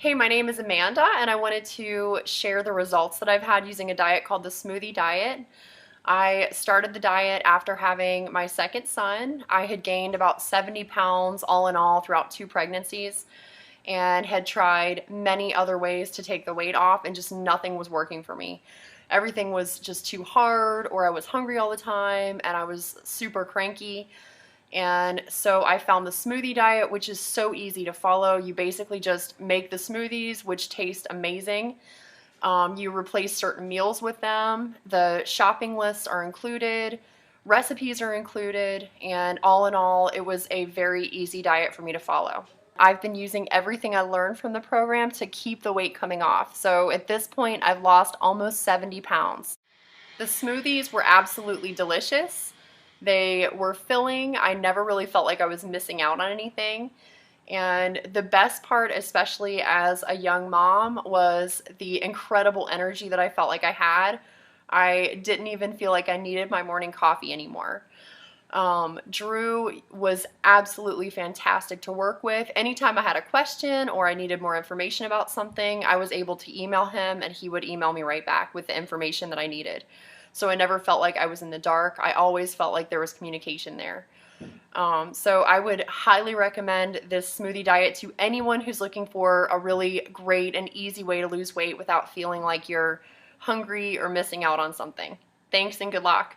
Hey, my name is Amanda, and I wanted to share the results that I've had using a diet called the Smoothie Diet. I started the diet after having my second son. I had gained about 70 pounds all in all throughout 2 pregnancies and had tried many other ways to take the weight off, and just nothing was working for me. Everything was just too hard, or I was hungry all the time, and I was super cranky. And so I found the smoothie diet, which is so easy to follow. You basically just make the smoothies, which taste amazing. You replace certain meals with them. The shopping lists are included, recipes are included, and all in all, it was a very easy diet for me to follow. I've been using everything I learned from the program to keep the weight coming off. So at this point, I've lost almost 70 pounds. The smoothies were absolutely delicious. They were filling. I never really felt like I was missing out on anything. And the best part, especially as a young mom, was the incredible energy that I felt like I had. I didn't even feel like I needed my morning coffee anymore. Drew was absolutely fantastic to work with. Anytime I had a question or I needed more information about something, I was able to email him and he would email me right back with the information that I needed. So I never felt like I was in the dark. I always felt like there was communication there. So I would highly recommend this smoothie diet to anyone who's looking for a really great and easy way to lose weight without feeling like you're hungry or missing out on something. Thanks and good luck.